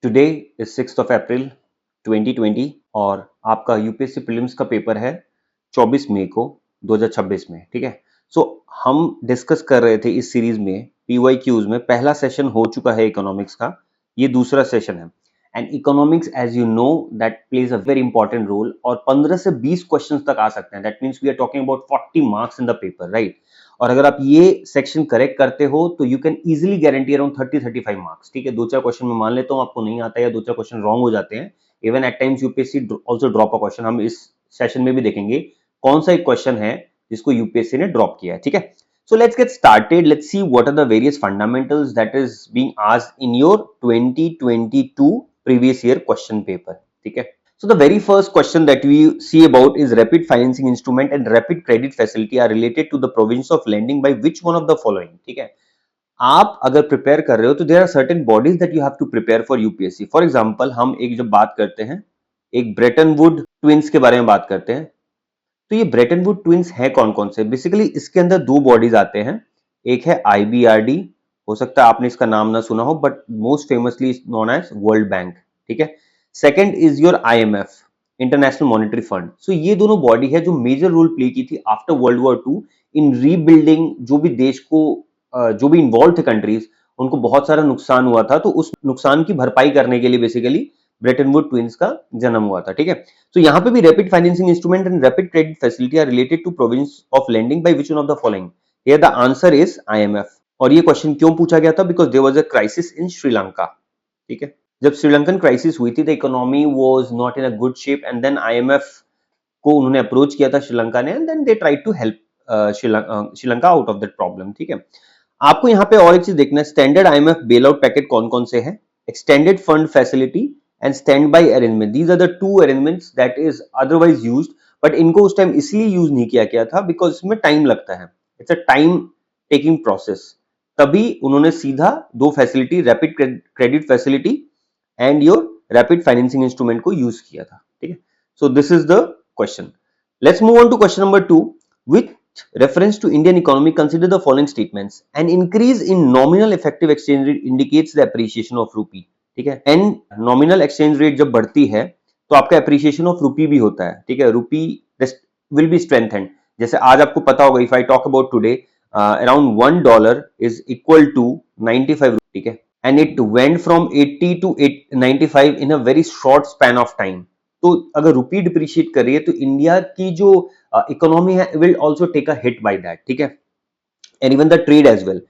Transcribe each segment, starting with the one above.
Today is 6th of April 2020 और आपका UPSC prelims का पेपर है 24 मई को 2026 में। ठीक है, सो हम डिस्कस कर रहे थे इस सीरीज में पीवाईक्यूज में। पहला सेशन हो चुका है इकोनॉमिक्स का, ये दूसरा सेशन है। And economics as you know that plays a very important role और 15 से 20 क्वेश्चन तक आ सकते हैं। That means we are talking about 40 marks in the paper, right. और अगर आप ये सेक्शन करेक्ट करते हो तो you can easily guarantee around 30-35 marks. ठीक है, दो चार क्वेश्चन में मान लेता हूँ आपको नहीं आता है या दो चार क्वेश्चन रॉन्ग हो जाते हैं। Even at times UPSC also drop a question. हम इस सेशन में भी देखेंगे कौन सा एक क्वेश्चन है जिसको यूपीएससी ने ड्रॉप किया है। ठीक है, so let's get started. Let's see what are the various fundamentals that is being asked in your 2022 previous year question paper. ठीक है, so the very first question that we see about is rapid financing instrument and rapid credit facility are related to the province of lending by which one of the following. ठीक है, आप अगर prepare कर रहे हो तो there are certain bodies that you have to prepare for UPSC. For example, हम एक जब बात करते हैं एक ब्रेटन वुड ट्विंस के बारे में बात करते हैं, तो ये ब्रेटन वुड ट्विंस है कौन कौन से। बेसिकली इसके अंदर दो बॉडीज आते हैं, एक है IBRD, हो सकता है आपने इसका नाम ना सुना हो but most famously known as World Bank. ठीक है, second is your IMF, International Monetary Fund. So ये दोनों बॉडी है जो मेजर रोल प्ले की थी आफ्टर वर्ल्ड वॉर II इन रीबिल्डिंग। जो भी देश को जो भी इन्वॉल्व थे कंट्रीज, उनको बहुत सारा नुकसान हुआ था, तो उस नुकसान की भरपाई करने के लिए बेसिकली ब्रेटन वुड ट्विंस का जन्म हुआ था। ठीक है, तो यहां पे भी rapid financing instrument and rapid credit facility are related to provision of lending by which one of the following. Here the answer is IMF। और ये क्वेश्चन क्यों पूछा गया था? Because there was a crisis in Sri Lanka. ठीक है, जब Sri Lankan crisis हुई थी, the economy was not in a good shape and then IMF को उन्होंने अप्रोच किया था श्रीलंका ने, and then they tried to help Sri Lanka out of that problem. ठीक है, आपको यहाँ पे और एक चीज देखना है, standard IMF bail out packet कौन कौन से हैं, extended fund facility and standby arrangement. These are the two arrangements that is otherwise used, but इनको उस टाइम इसलिए यूज नहीं किया गया था बिकॉज इसमें टाइम लगता है, it's a time taking process. तभी उन्होंने सीधा दो facility, rapid credit facility and your rapid financing instrument को यूज किया था। ठीक है, so this is the question. Let's move on to question number 2। With reference to Indian economy, consider the following statements. An increase in nominal effective exchange rate indicates the appreciation of rupee. ठीक है, and nominal exchange rate जब बढ़ती है तो आपका appreciation of रूपी भी होता है। ठीक है, रूपी विल बी स्ट्रेंथेंड। जैसे आज आपको पता होगा, if I talk about today, around $1 is equal to 95। ठीक है, and it went from 80 to 95 in a very short span of time. तो अगर रूपी डिप्रिशिएट कर रही है तो इंडिया की जो इकोनॉमी है will also take a hit by that. ठीक है, and even the trade as well.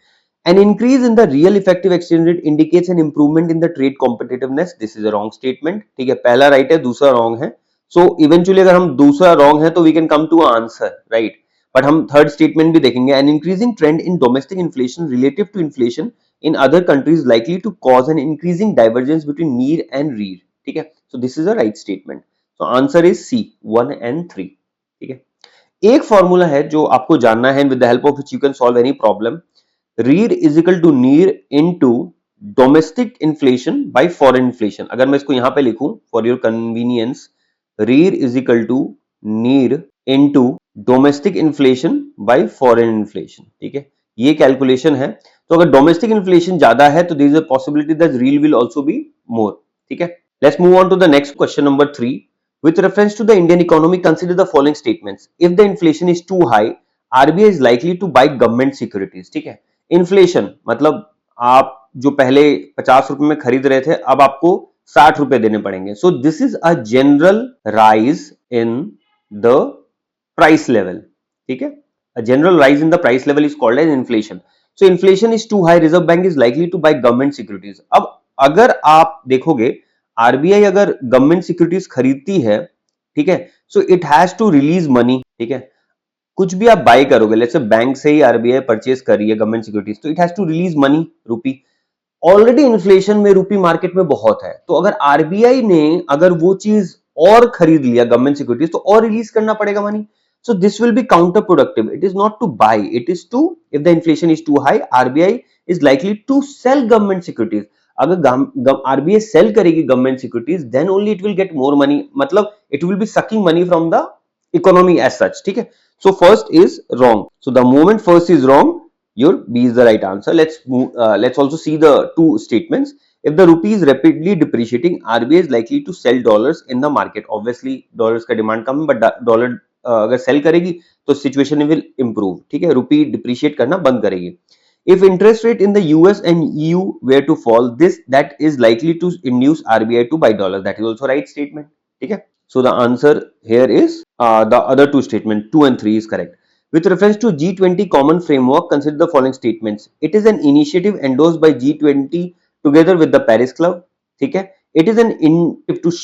An increase in the real effective exchange rate indicates an improvement in the trade competitiveness. This is a wrong statement. ठीक है, पहला right है, दूसरा wrong है। So eventually अगर हम दूसरा रॉन्ग है तो we can come to an answer, right? But हम थर्ड स्टेटमेंट भी देखेंगे। An increasing trend in domestic inflation relative to inflation in other countries likely to cause an increasing divergence between near and rear. ठीक है, so this is a right statement. So answer is C, 1 and 3. ठीक है, एक formula है जो आपको जानना है, with the help of which you can solve any problem. REER is equal to NEER into domestic inflation by foreign inflation. अगर मैं इसको यहां पे लिखूं for your convenience, REER is equal to NEER into domestic inflation by foreign inflation. ठीक है, ये calculation है। तो अगर डोमेस्टिक इन्फ्लेशन ज्यादा है तो there is a possibility that real will also be more. ठीक है, let's move on to the next question number 3। With reference to the Indian economy, consider the following statements. If the inflation is too high, RBI is likely to buy government securities. ठीक है, inflation मतलब आप जो पहले 50 रुपए में खरीद रहे थे अब आपको 60 रुपए देने पड़ेंगे। So this is a general rise in the price level. ठीक है, a general rise in the price level is called as inflation. So inflation is too high, reserve bank is likely to buy government securities. अब अगर आप देखोगे RBI अगर government securities खरीदती है, ठीक है, so it has to release money. ठीक है, कुछ भी आप बाय करोगे, लेट्स से बैंक से ही आरबीआई परचेज कर रही है गवर्नमेंट सिक्योरिटीज, तो it has to release money, rupee. Already inflation में रूपी मार्केट में बहुत है, तो अगर आरबीआई ने अगर वो चीज और खरीद लिया गवर्नमेंट सिक्योरिटीज तो और रिलीज करना पड़ेगा money. So this will be counter productive. It is not to buy, it is to, if the inflation is too high, RBI is likely to sell government securities. अगर RBI sell करेगी government securities then only it will get more money, मतलब it will be sucking money from the economy as such. ठीक है, so first is wrong. So the moment first is wrong, your B is the right answer. Let's also see the two statements. If the rupee is rapidly depreciating, RBI is likely to sell dollars in the market. Obviously dollars का demand कम है, but dollar अगर cell करेगी तो situation will improve, ठीक है, रुपी depreciate करना बंद करेगी. If interest rate in the US and EU were to fall, that is likely to induce RBI to buy dollars. That is also right statement. ठीक है. So the answer here is the other two statement 2 and 3 is correct. With reference to G20 common framework, consider the following statements. It is an initiative endorsed by G20 together with the Paris Club. ठीक है. It is an initiative to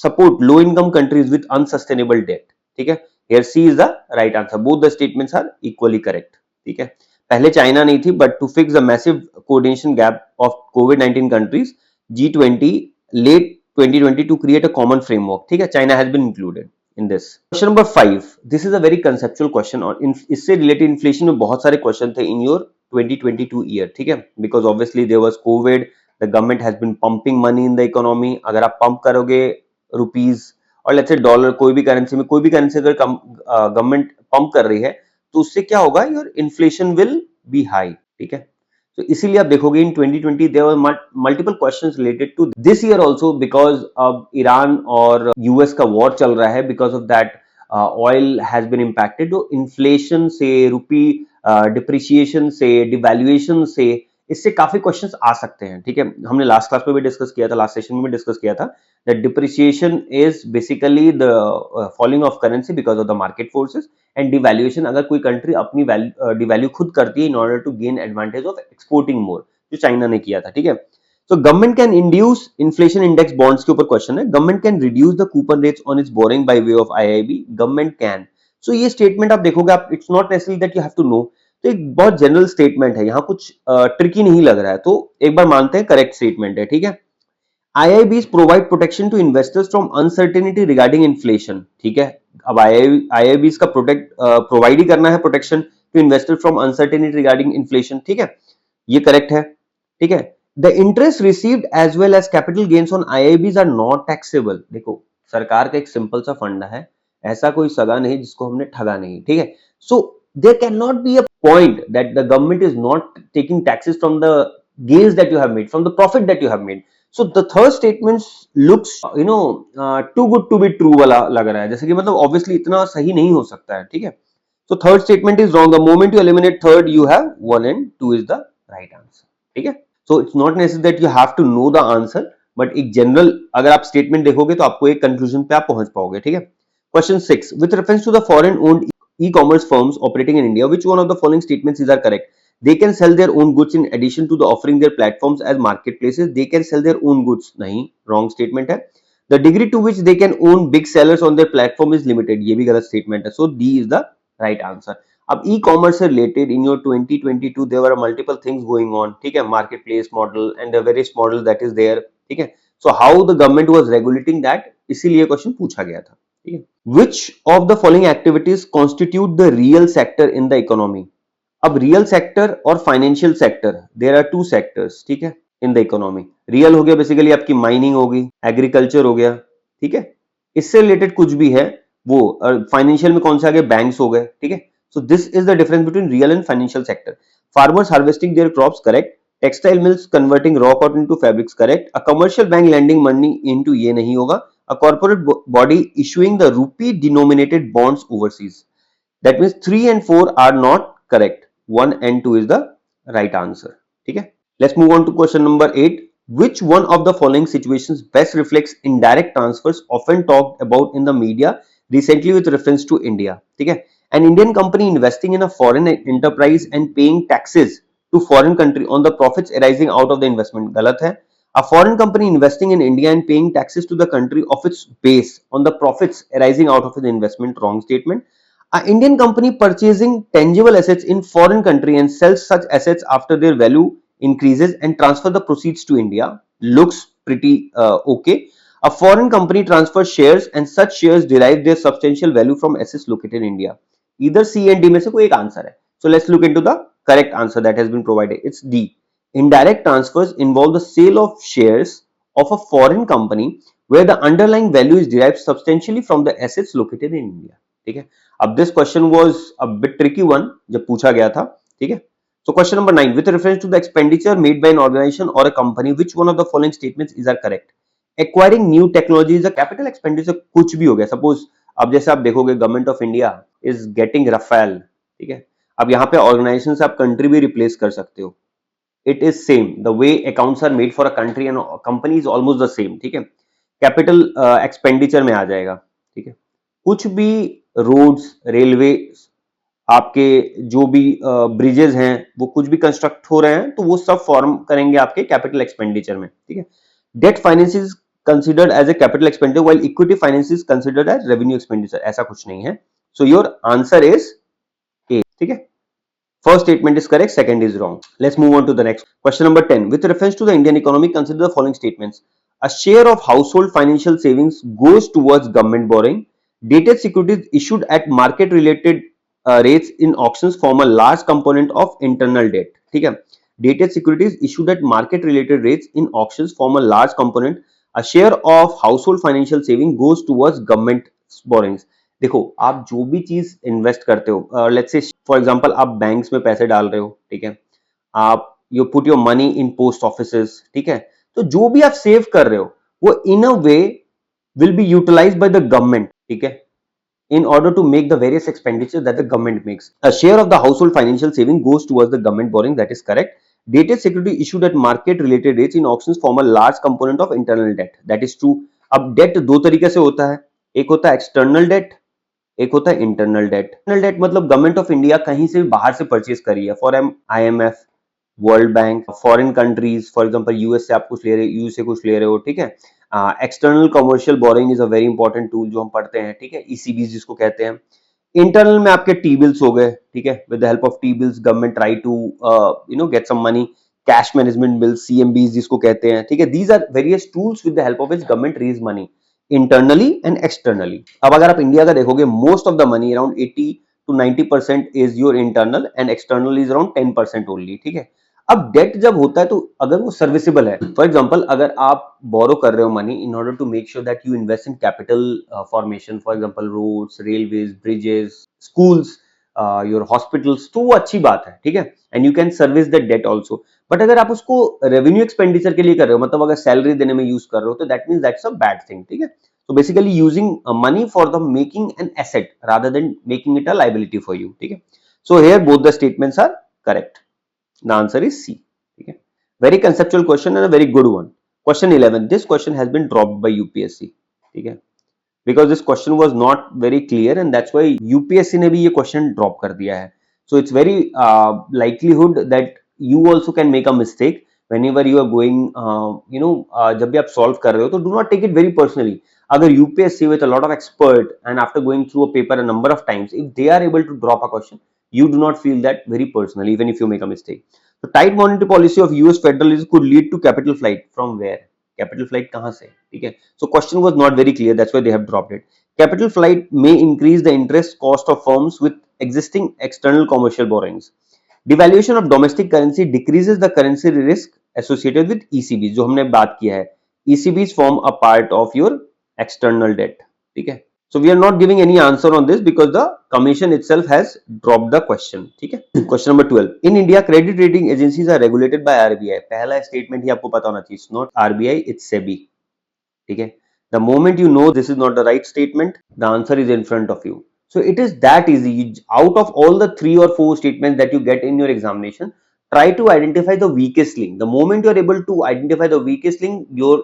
support low income countries with unsustainable debt. ठीक है. Here C is the right answer. Both the statements are equally correct. ठीक है. पहले China नहीं थी, but to fix the massive coordination gap of कोविड-19 countries, G20 late 2020 to create a common framework. ठीक है, China has been included in this. Question number 5, this is a very conceptual question और इससे related inflation में बहुत सारे question थे in your 2022 year. ठीक है, because obviously there was covid, the government has been pumping money in the economy. अगर आप पंप करोगे रुपीज और लेट्स से डॉलर, कोई भी करेंसी अगर गवर्नमेंट पंप कर रही है तो उससे क्या होगा, your inflation will be high. ठीक है, तो इसीलिए आप देखोगे in 2020 there were multiple questions related to this year also, because अब ईरान और यूएस का वॉर चल रहा है. Because of that oil has been impacted. तो इन्फ्लेशन से, रुपी डिप्रिसिएशन से, डिवैल्यूएशन से, इससे काफी क्वेश्चंस आ सकते हैं. ठीक है, हमने लास्ट क्लास में भी डिस्कस किया था, लास्ट सेशन में भी डिस्कस किया था that depreciation is basically the falling of currency because of the market forces, and devaluation अगर कोई कंट्री अपनी डिवैल्यू खुद करती है in order to gain advantage of exporting more, जो चाइना ने किया था. ठीक है, तो government can induce inflation index bonds के ऊपर क्वेश्चन है. Government can reduce the coupon rates on its borrowing by way of IIB. Government can. So ये स्टेटमेंट आप देखोगे, आप it's not necessary that you have to know. तो एक बहुत जनरल स्टेटमेंट है, यहाँ कुछ ट्रिकी नहीं लग रहा है, तो एक बार मानते हैं करेक्ट स्टेटमेंट है. ठीक है, IIBs provide protection to investors from uncertainty regarding inflation. ठीक है, अब IIBs का प्रोवाइड ही करना है protection to investor from uncertainty regarding inflation. ठीक है, ये करेक्ट है. ठीक है, the interest received as well as capital gains on IIBs are not taxable. देखो, सरकार का एक सिंपल सा फंडा है, ऐसा कोई सगा नहीं जिसको हमने ठगा नहीं. ठीक है, so there can not be a point that the government is not taking taxes from the gains that you have made, from the profit that you have made. So the third statement looks too good to be true वाला लग रहा है, जैसे कि मतलब obviously इतना सही नहीं हो सकता है. ठीक है, so third statement is wrong. The moment you eliminate third, you have 1 and 2 is the right answer. ठीक है, so it's not necessary that you have to know the answer, but एक general अगर आप statement देखोगे तो आपको एक conclusion पे आप पहुंच पाओगे. ठीक है, question 6, with reference to the foreign owned e-commerce firms operating in India, which one of the following statements is correct? They can sell their own goods in addition to the offering their platforms as marketplaces. They can sell their own goods. नहीं, wrong statement है. The degree to which they can own big sellers on their platform is limited. ये भी गलत statement है. So D is the right answer. अब e-commerce से related in your 2022 there were multiple things going on. ठीक है, marketplace model and the various models that is there. ठीक है, so how the government was regulating that, इसीलिए question पूछा गया था. ठीक है, which of the following activities constitute the real sector in the economy? अब रियल सेक्टर और financial sector, there are two sectors. ठीक है, इन द इकोनॉमी. रियल हो गया बेसिकली आपकी माइनिंग होगी, एग्रीकल्चर हो गया. ठीक है, इससे रिलेटेड कुछ भी है वो. फाइनेंशियल में कौन से आ गए, बैंक्स हो गए. ठीक है, so this is the difference between real and financial sector. Farmers harvesting their crops, correct. Textile mills converting raw cotton into fabrics, correct. A commercial bank lending money into, ये नहीं होगा. A corporate body issuing the rupee denominated bonds overseas. That means 3 and 4 are not correct. 1 and 2 is the right answer. ठीक है, let's move on to question number 8. Which one of the following situations best reflects indirect transfers often talked about in the media recently with reference to India? ठीक है, an Indian company investing in a foreign enterprise and paying taxes to foreign country on the profits arising out of the investment, गलत है. A foreign company investing in India and paying taxes to the country of its base on the profits arising out of the investment, wrong statement. An Indian company purchasing tangible assets in foreign country and sells such assets after their value increases and transfer the proceeds to India, looks pretty okay. A foreign company transfers shares and such shares derive their substantial value from assets located in India. Either C and D में से कोई एक answer है. So let's look into the correct answer that has been provided. It's D. Indirect transfers involve the sale of shares of a foreign company where the underlying value is derived substantially from the assets located in India. ठीक है, अब this question was a bit tricky one जब पूछा गया था. ठीक है, So question number 9, with reference to the expenditure made by an organization or a company, which one of the following statements is are correct? Acquiring new technology is a capital expenditure. कुछ भी हो गया, suppose अब जैसे आप देखोगे government of India is getting Rafale, ठीक है, अब यहाँ पे ऑर्गेनाइजेशन से आप कंट्री भी रिप्लेस कर सकते हो. It is same the way accounts are made for a country and company is almost the same, ठीक है. कैपिटल एक्सपेंडिचर में आ जाएगा, ठीक है. कुछ भी रोड्स, रेलवे, आपके जो भी ब्रिजेस हैं, वो कुछ भी कंस्ट्रक्ट हो रहे हैं तो वो सब फॉर्म करेंगे आपके कैपिटल एक्सपेंडिचर में, ठीक है. Debt finance is considered as a capital expenditure while equity finance is considered as revenue expenditure. ऐसा कुछ नहीं है. So your answer is A, ठीक है. First statement is correct, second is wrong. Let's move on to the next. Question number 10. With reference to the Indian economy, consider the following statements. A share of household financial savings goes towards government borrowing. Dated securities issued at market related rates in auctions form a large component of internal debt. ठीक है. Dated securities issued at market related rates in auctions form a large component. A share of household financial saving goes towards government borrowings. देखो, आप जो भी चीज invest करते हो, let's say for example आप बैंक्स में पैसे डाल रहे हो, ठीक है, आप you put your money in post offices, ठीक है, तो जो भी आप सेव कर रहे हो वो in a way will be utilised by the government, ठीक है, in order to make the various expenditure that the government makes. A share of the household financial saving goes towards the government borrowing. That is correct. Dated security issued at market related rates in auctions form a large component of internal debt. That is true. अब date दो तरीके से होता है, एक होता है external debt, एक होता है इंटरनल डेट. इंटरनल डेट मतलब गवर्नमेंट ऑफ इंडिया कहीं से भी बाहर से परचेज करी है, for IMF, world bank, foreign countries, for example US से आप कुछ ले रहे हो, यूएस से कुछ ले रहे हो, ठीक है. External commercial boring is a very important tool जो हम पढ़ते हैं, ठीक है, ईसीबी जिसको कहते हैं. इंटरनल में आपके टी बिल्स हो गए, ठीक है, with the help of T bills government try to get some money. Cash management bills, CMBs जिसको कहते हैं, ठीक है, these are various tools with the help of which government raise money internally and externally. अब अगर आप India का देखोगे, most of the money around 80 to 90% is your internal and external is around 10% only, ठीक है. अब डेट जब होता है तो अगर वो सर्विसेबल है, फॉर एग्जांपल अगर आप बोरो कर रहे हो money in order to make sure that you invest in capital formation, for example roads, railways, bridges, schools, your hospitals, तो वो अच्छी बात है, ठीक है, and you can service that debt also. But अगर आप उसको रेवेन्यू एक्सपेंडिचर के लिए कर रहे हो, मतलब अगर सैलरी देने में यूज कर रहे हो, तो that means that's a bad thing, ठीक है. So basically using money for the making an asset rather than making it a liability for you, ठीक है. So here both the statements are correct. The answer is C. Okay. Very conceptual question and a very good one. Question 11. This question has been dropped by UPSC. Okay. Because this question was not very clear and that's why UPSC ने भी ये question drop कर दिया है. So it's very likelihood that you also can make a mistake whenever you are going, जब भी आप solve कर रहे हो तो do not take it very personally. अगर UPSC with a lot of expert and after going through a paper a number of times, if they are able to drop a question, you do not feel that very personally, even if you make a mistake. So tight monetary policy of US federalism could lead to capital flight. From where? Capital flight कहाँ से? ठीक है. So question was not very clear. That's why they have dropped it. Capital flight may increase the interest cost of firms with existing external commercial borrowings. Devaluation of domestic currency decreases the currency risk associated with ECBs. जो हमने बात किया है. ECBs form a part of your external debt. ठीक है. So we are not giving any answer on this because the commission itself has dropped the question. ठीक है. Question number 12. In India, credit rating agencies are regulated by RBI. पहला statement ही आपको पता होना चाहिए. It's not RBI, it's SEBI. ठीक है. The moment you know this is not the right statement, the answer is in front of you. So it is that easy. Out of all the 3 or 4 statements that you get in your examination, try to identify the weakest link. The moment you are able to identify the weakest link, your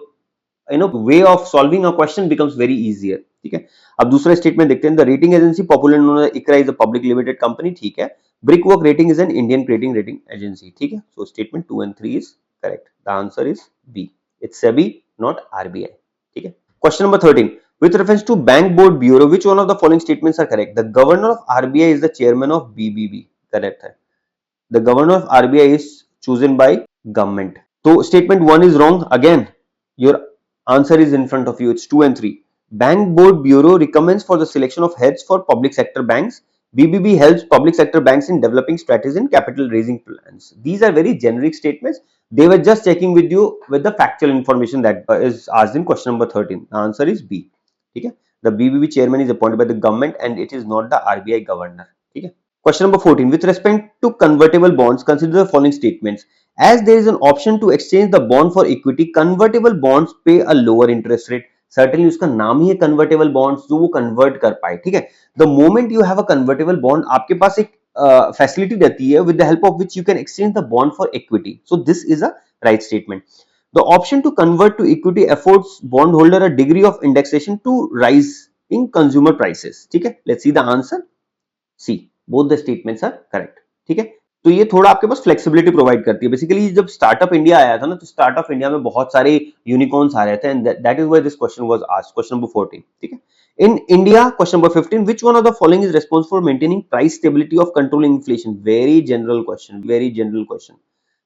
way of solving a question becomes very easier. ठीक है. अब दूसरा statement देखते हैं. The rating agency popularly known as ICRA is a public limited company. ठीक है. Brickwork rating is an Indian rating agency. ठीक है. So statement 2 and 3 is correct. The answer is B. It's SEBI not RBI. ठीक है. Question number 13. With reference to Bank Board Bureau, which one of the following statements are correct? The governor of RBI is the chairman of BBB. Correct है. The governor of RBI is chosen by government. So statement 1 is wrong. Again, your answer is in front of you. It's 2 and 3. Bank Board Bureau recommends for the selection of heads for public sector banks. BBB helps public sector banks in developing strategies and capital raising plans. These are very generic statements. They were just checking with you with the factual information that is asked in question number 13. The answer is B. ठीक है. The BBB chairman is appointed by the government and it is not the RBI governor. ठीक है. Question number 14. With respect to convertible bonds, consider the following statements. As there is an option to exchange the bond for equity, convertible bonds pay a lower interest rate. Certainly उसका नाम ही है convertible bonds, जो वो convert कर पाए, ठीक है. The moment you have a convertible bond, आपके पास एक facility रहती है with the help of which you can exchange the bond for equity. So this is a right statement. The option to convert to equity affords bondholder a degree of indexation to rise in consumer prices. ठीक है. Let's see the answer. C both the statements are correct. ठीक है, तो ये थोड़ा आपके पास flexibility provide करती है. बेसिकली जब स्टार्टअप इंडिया आया था ना, तो स्टार्टअप इंडिया में बहुत सारे यूनिकॉर्न्स आ रहे थे, and that is why this question was asked. Question number 14. ठीक है, in India question number 15, which one of the following is responsible for maintaining price stability of controlling inflation. Very general question, very general question.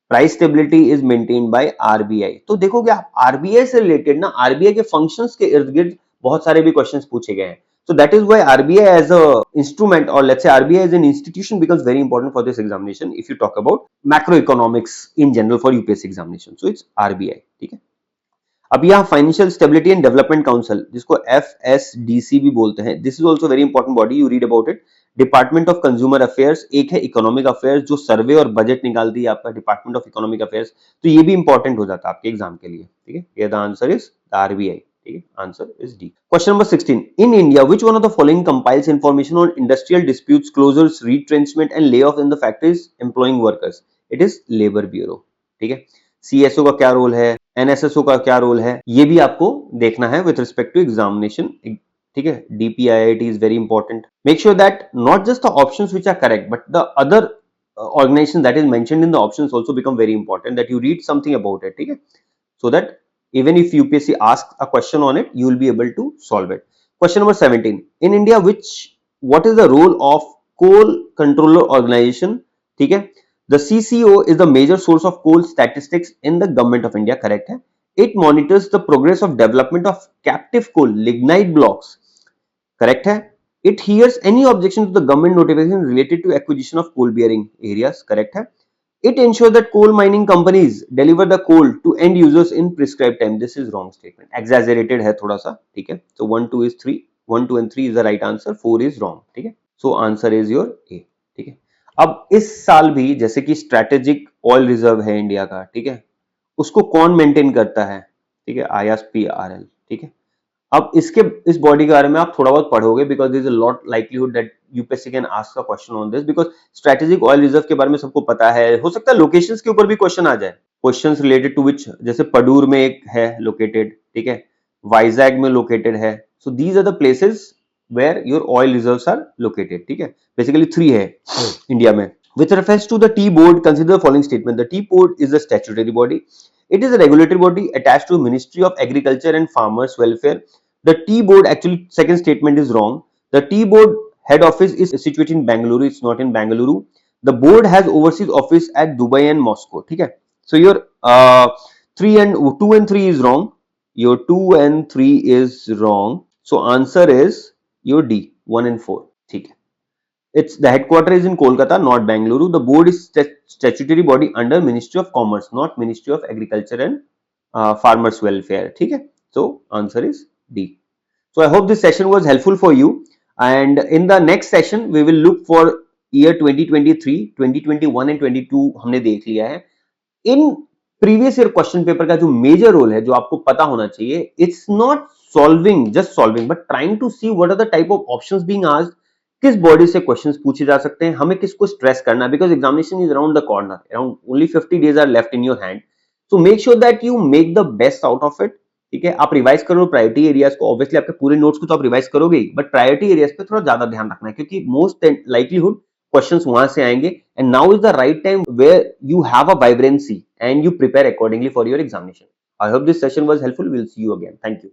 Price stability is maintained by RBI. तो देखोगे आप RBI से related ना, RBI के functions के इर्द गिर्द बहुत सारे भी क्वेश्चंस पूछे गए हैं. So that is why RBI as a instrument, or let's say RBI as an institution, becomes very important for this examination if you talk about macroeconomics in general for UPSC examination. So it's RBI. ठीक है. अब यहाँ financial stability and development council, जिसको FSDC भी बोलते हैं, this is also very important body, you read about it. Department of consumer affairs, एक है इकोनॉमिक अफेयर्स जो सर्वे और बजट निकालती है आपका, डिपार्टमेंट ऑफ इकोनॉमिक अफेयर्स. तो ये भी इंपॉर्टेंट हो जाता है आपके एग्जाम के लिए. ठीक है, ये the answer is RBI. Answer is D. Question number 16. In India, which one of the following compiles information on industrial disputes, closures, retrenchment and layoff in the factories employing workers? It is Labor Bureau. ठीक है. CSO का क्या role है, NSSO का क्या role है, ये भी आपको देखना है with respect to examination. ठीक है. DPIIT is very important. Make sure that not just the options which are correct, but the other organization that is mentioned in the options also become very important, that you read something about it. ठीक है. So that even if UPSC asks a question on it, you will be able to solve it. Question number 17. In India, what is the role of Coal Controller Organization? ठीक है. The CCO is the major source of coal statistics in the government of India. Correct है. It monitors the progress of development of captive coal lignite blocks. Correct है. It hears any objection to the government notification related to acquisition of coal bearing areas. Correct है. It ensures that coal mining companies deliver the coal to end users in prescribed time. This is wrong statement. Exaggerated है थोड़ा सा. ठीक है. So 1, 2 is 3. 1, 2 and 3 is the right answer. 4 is wrong. ठीक है. So answer is your A. ठीक है. अब इस साल भी जैसे कि स्ट्रेटेजिक ऑयल रिजर्व है इंडिया का, ठीक है, उसको कौन मेंटेन करता है? ठीक है, ISPRL. ठीक है. अब इस बॉडी के बारे में आप थोड़ा बहुत पढ़ोगे, because there is a lot likelihood that UPSC can ask a question on this, because strategic oil reserve के बारे में सबको पता है. हो सकता है लोकेशंस के ऊपर भी क्वेश्चन आ जाए, क्वेश्चंस रिलेटेड टू विच, जैसे पडूर में एक है लोकेटेड, ठीक है, वाइजैग में लोकेटेड है. So these are the places where your oil reserves are located. ठीक है, बेसिकली 3 है इंडिया में. With reference to the Tea Board, consider the following statement. The Tea Board is a statutory body. It is a regulatory body attached to Ministry of Agriculture and Farmers Welfare. The Tea Board, actually, second statement is wrong. The Tea Board head office is situated in Bangalore. It's not in Bangalore. The board has overseas office at Dubai and Moscow. ठीक है. So your 2 and 3 is wrong. Your 2 and 3 is wrong. So answer is your D, 1 and 4. ठीक है. It's the headquarter is in Kolkata, not Bangalore. The board is statutory body under Ministry of Commerce, not Ministry of Agriculture and Farmers Welfare. ठीक है. So answer is D. So I hope this session was helpful for you. And in the next session, we will look for year 2023, 2021 and 22 हमने देख लिया है. In previous year question paper का जो major role है, जो आपको पता होना चाहिए, it's not solving, just solving, but trying to see what are the type of options being asked, किस बॉडी से क्वेश्चंस पूछे जा सकते हैं, हमें किसको स्ट्रेस करना है, because examination is around the corner, around only 50 days are left in your hand. So make sure that you make the best out of it. ठीक है, आप रिवाइज करो प्रायोरिटी एरियाज को. ऑब्वियसली आपके पूरे नोट्स को तो आप रिवाइज करोगे, बट प्रायोरिटी एरियाज पे थोड़ा ज्यादा ध्यान रखना है, क्योंकि मोस्ट लाइकलीहुड क्वेश्चंस वहां से आएंगे. And now is the right time where you have a vibrancy and you prepare accordingly for your examination. I hope this session was helpful. We'll see you again. Thank you.